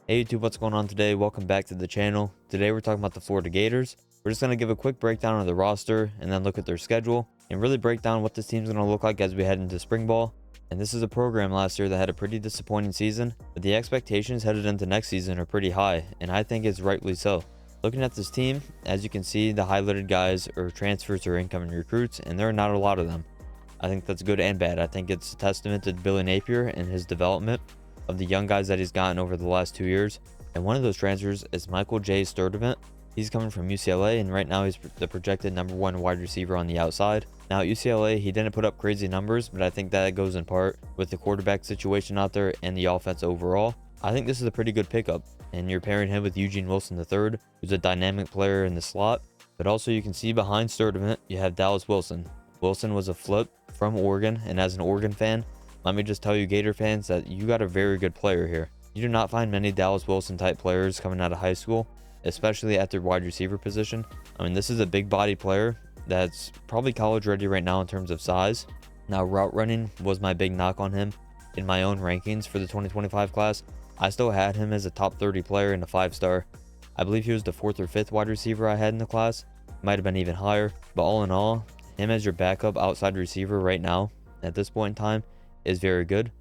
Hey YouTube, what's going on today? Welcome back to the channel. Today we're talking about the Florida Gators. We're just going to give a quick breakdown of the roster and then look at their schedule and really break down what this team's going to look like as we head into spring ball. And this is a program last year that had a pretty disappointing season, but the expectations headed into next season are pretty high, and I think it's rightly so. Looking at this team, as you can see, the highlighted guys are transfers or incoming recruits, and there are not a lot of them. I think that's good and bad. I think it's a testament to Billy Napier and his development of the young guys that he's gotten over the last 2 years. And one of those transfers is Michael J. Sturdivant. He's coming from UCLA, and right now he's the projected #1 wide receiver on the outside. Now at UCLA, he didn't put up crazy numbers, but I think that goes in part with the quarterback situation out there and the offense overall. I think this is a pretty good pickup, and you're pairing him with Eugene Wilson III, who's a dynamic player in the slot. But also you can see behind Sturdivant, you have Dallas Wilson. Wilson was a flip from Oregon, and as an Oregon fan, let me just tell you Gator fans that you got a very good player here. You do not find many Dallas Wilson type players coming out of high school, especially at their wide receiver position. I mean, this is a big body player that's probably college ready right now in terms of size. Now, route running was my big knock on him in my own rankings for the 2025 class. I still had him as a top 30 player and a 5-star. I believe he was the 4th or 5th wide receiver I had in the class. Might have been even higher, but all in all, him as your backup outside receiver right now at this point in time is very good.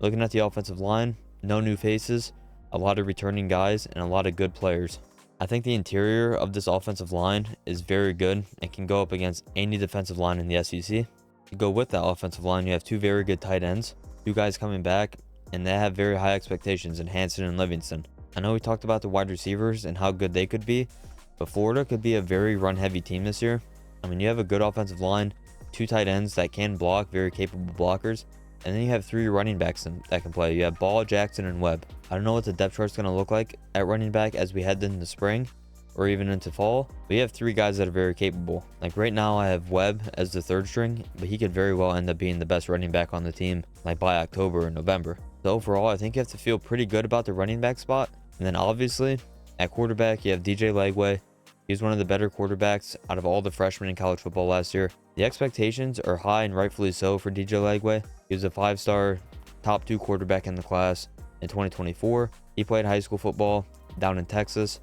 Looking at the offensive line, no new faces, a lot of returning guys, and a lot of good players. I think the interior of this offensive line is very good and can go up against any defensive line in the SEC. To go with that offensive line, you have 2 very good tight ends, 2 guys coming back, and they have very high expectations in Hanson and Livingston. I know we talked about the wide receivers and how good they could be, but Florida could be a very run-heavy team this year. I mean, you have a good offensive line, 2 tight ends that can block, very capable blockers, and then you have 3 running backs that can play. You have Ball, Jackson, and Webb. I don't know what the depth chart's going to look like at running back as we head into spring or even into fall, but you have 3 guys that are very capable. Like right now, I have Webb as the 3rd string, but he could very well end up being the best running back on the team like by October or November. So overall, I think you have to feel pretty good about the running back spot. And then obviously, at quarterback, you have DJ Lagway. He's one of the better quarterbacks out of all the freshmen in college football last year. The expectations are high, and rightfully so, for DJ Lagway. He was a 5-star top 2 quarterback in the class in 2024. He played high school football down in Texas.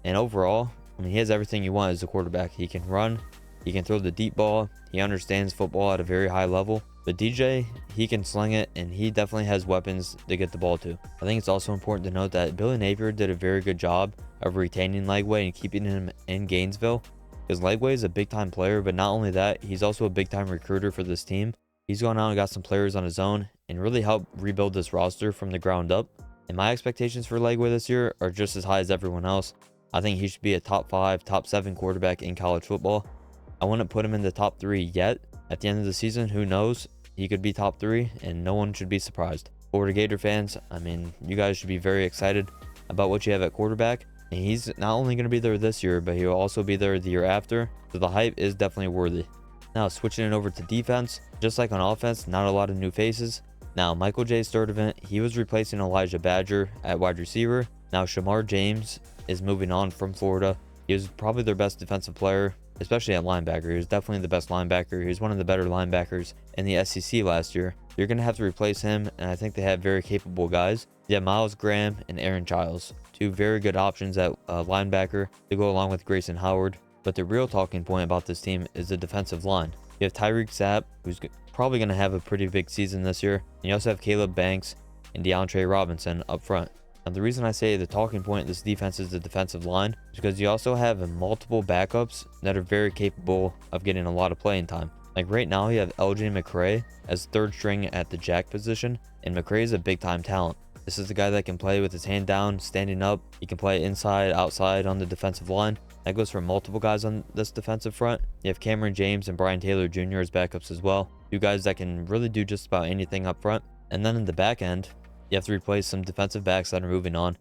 And overall, I mean, he has everything you want as a quarterback. He can run, he can throw the deep ball, he understands football at a very high level. But DJ, he can sling it, and he definitely has weapons to get the ball to. I think it's also important to note that Billy Napier did a very good job of retaining Lagway and keeping him in Gainesville, because Lagway is a big-time player, but not only that, he's also a big-time recruiter for this team. He's gone out and got some players on his own and really helped rebuild this roster from the ground up. And my expectations for Lagway this year are just as high as everyone else. I think he should be a top 5, top 7 quarterback in college football. I wouldn't put him in the top 3 yet. At the end of the season, who knows? He could be top 3, and no one should be surprised. Florida Gator fans, I mean, you guys should be very excited about what you have at quarterback. And he's not only going to be there this year, but he'll also be there the year after. So the hype is definitely worthy. Now, switching it over to defense, just like on offense, not a lot of new faces. Now, Michael J. Sturdivant, he was replacing Elijah Badger at wide receiver. Now, Shamar James is moving on from Florida. He was probably their best defensive player, especially at linebacker. He was definitely the best linebacker. He was one of the better linebackers in the SEC last year. You're going to have to replace him, and I think they have very capable guys. You have Miles Graham and Aaron Childs, 2 very good options at linebacker to go along with Grayson Howard. But the real talking point about this team is the defensive line. You have Tyreek Sapp, who's probably going to have a pretty big season this year. And you also have Caleb Banks and DeAndre Robinson up front. Now, the reason I say the talking point of this defense is the defensive line is because you also have multiple backups that are very capable of getting a lot of playing time. Like right now, you have LJ McCray as 3rd string at the jack position, and McCray is a big-time talent. This is the guy that can play with his hand down, standing up. He can play inside, outside on the defensive line. That goes for multiple guys on this defensive front. You have Cameron James and Brian Taylor Jr. as backups as well. 2 guys that can really do just about anything up front. And then in the back end, you have to replace some defensive backs that are moving on.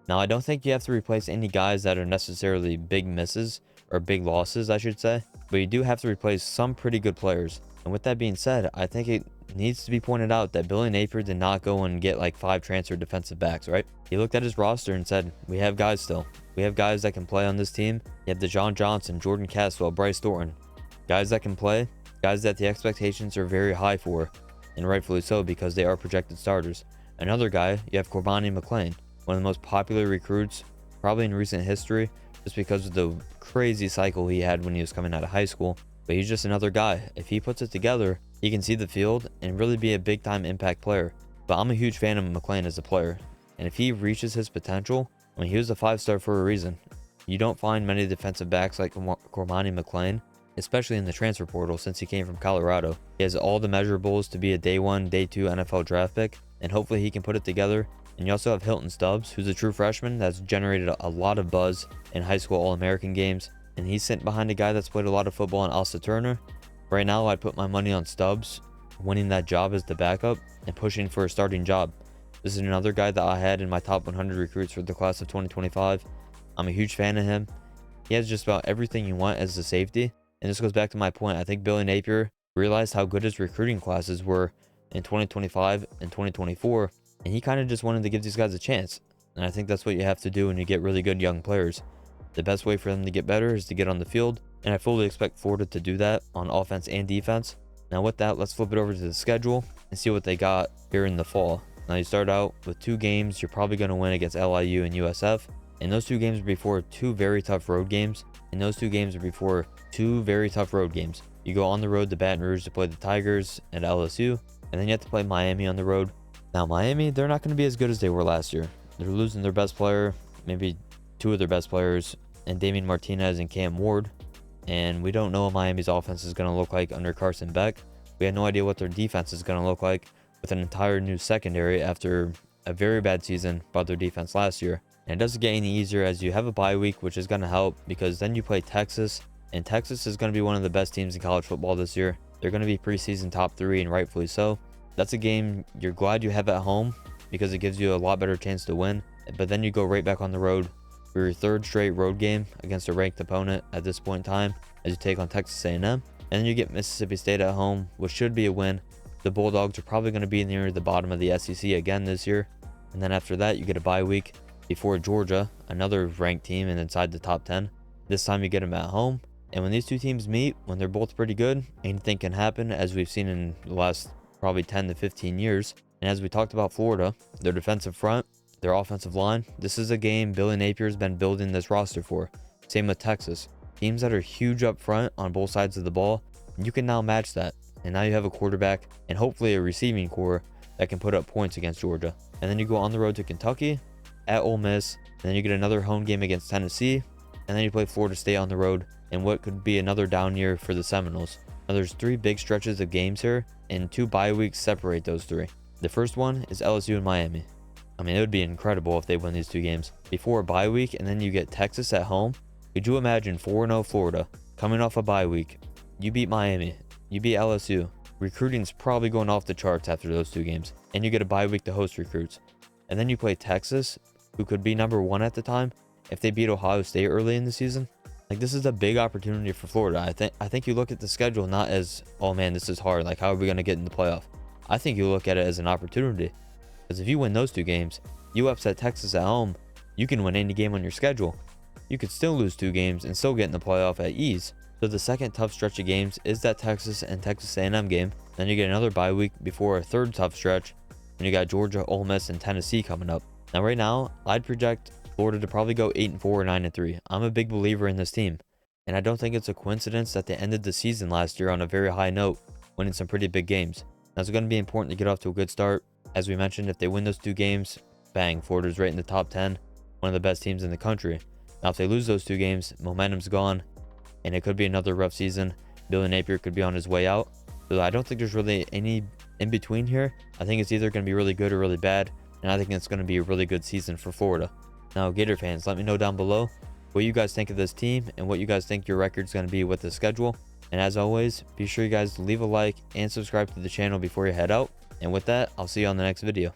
Now, I don't think you have to replace any guys that are necessarily big misses or big losses, I should say. But you do have to replace some pretty good players. And with that being said, I think it needs to be pointed out that Billy Napier did not go and get like 5 transfer defensive backs, right? He looked at his roster and said, we have guys still. We have guys that can play on this team. You have DeJon Johnson, Jordan Caswell, Bryce Thornton. Guys that can play, guys that the expectations are very high for, and rightfully so because they are projected starters. Another guy, you have Corbani McLean. one of the most popular recruits probably in recent history, just because of the crazy cycle he had when he was coming out of high school. But he's just another guy. If he puts it together, he can see the field and really be a big time impact player. But I'm a huge fan of McClain as a player, and if he reaches his potential, I mean, he was a 5-star for a reason. You don't find many defensive backs like Cormani McClain, especially in the transfer portal since he came from Colorado. He has all the measurables to be a day 1, day 2 NFL draft pick, and hopefully he can put it together. And you also have Hilton Stubbs, who's a true freshman that's generated a lot of buzz in high school All-American games, and he's sitting behind a guy that's played a lot of football in Asa Turner. Right now, I'd put my money on Stubbs winning that job as the backup and pushing for a starting job. This is another guy that I had in my top 100 recruits for the class of 2025. I'm a huge fan of him. He has just about everything you want as a safety. And this goes back to my point. I think Billy Napier realized how good his recruiting classes were in 2025 and 2024. And he kind of just wanted to give these guys a chance. And I think that's what you have to do when you get really good young players. The best way for them to get better is to get on the field. And I fully expect Florida to do that on offense and defense. Now with that, let's flip it over to the schedule and see what they got here in the fall. Now you start out with 2 games you're probably going to win against LIU and USF. And those 2 games are before 2 very tough road games. And those 2 games are before 2 very tough road games. You go on the road to Baton Rouge to play the Tigers and LSU. And then you have to play Miami on the road. Now Miami, they're not going to be as good as they were last year. They're losing their best player, maybe 2 of their best players, and Damian Martinez and Cam Ward. And we don't know what Miami's offense is going to look like under Carson Beck. We had no idea what their defense is going to look like with an entire new secondary after a very bad season by their defense last year. And it doesn't get any easier as you have a bye week, which is going to help because then you play Texas. And Texas is going to be one of the best teams in college football this year. They're going to be preseason top 3, and rightfully so. That's a game you're glad you have at home because it gives you a lot better chance to win. But then you go right back on the road for your 3rd straight road game against a ranked opponent at this point in time as you take on Texas A&M. And then you get Mississippi State at home, which should be a win. The Bulldogs are probably going to be near the bottom of the SEC again this year. And then after that, you get a bye week before Georgia, another ranked team and inside the top 10. This time you get them at home. And when these 2 teams meet, when they're both pretty good, anything can happen, as we've seen in the last probably 10 to 15 years. And as we talked about Florida, their defensive front, their offensive line, this is a game Billy Napier's been building this roster for. Same with Texas. Teams that are huge up front on both sides of the ball, you can now match that. And now you have a quarterback and hopefully a receiving core that can put up points against Georgia. And then you go on the road to Kentucky, at Ole Miss, and then you get another home game against Tennessee, and then you play Florida State on the road in what could be another down year for the Seminoles. Now there's 3 big stretches of games here, and 2 bye weeks separate those 3. The first one is LSU and Miami. I mean, it would be incredible if they win these 2 games before a bye week, and then you get Texas at home. Could you imagine 4-0 Florida coming off a bye week? You beat Miami, you beat LSU. Recruiting's probably going off the charts after those 2 games, and you get a bye week to host recruits. And then you play Texas, who could be number 1 at the time if they beat Ohio State early in the season. Like, this is a big opportunity for Florida. I think you look at the schedule not as, oh man, this is hard, like how are we going to get in the playoff? I think you look at it as an opportunity, because if you win those 2 games, you upset Texas at home, you can win any game on your schedule. You could still lose 2 games and still get in the playoff at ease. So the second tough stretch of games is that Texas and Texas A&M game. Then you get another bye week before a 3rd tough stretch, and you got Georgia, Ole Miss, and Tennessee coming up. Now right now, I'd project Florida to probably go 8-4 or 9-3. I'm a big believer in this team, and I don't think it's a coincidence that they ended the season last year on a very high note, winning some pretty big games. Now it's going to be important to get off to a good start. As we mentioned, if they win those 2 games, bang, Florida's right in the top 10, one of the best teams in the country. Now if they lose those 2 games, momentum's gone, and it could be another rough season. Billy Napier could be on his way out. So I don't think there's really any in between here. I think it's either going to be really good or really bad, and I think it's going to be a really good season for Florida. Now, Gator fans, let me know down below what you guys think of this team and what you guys think your record's going to be with the schedule. And as always, be sure you guys leave a like and subscribe to the channel before you head out. And with that, I'll see you on the next video.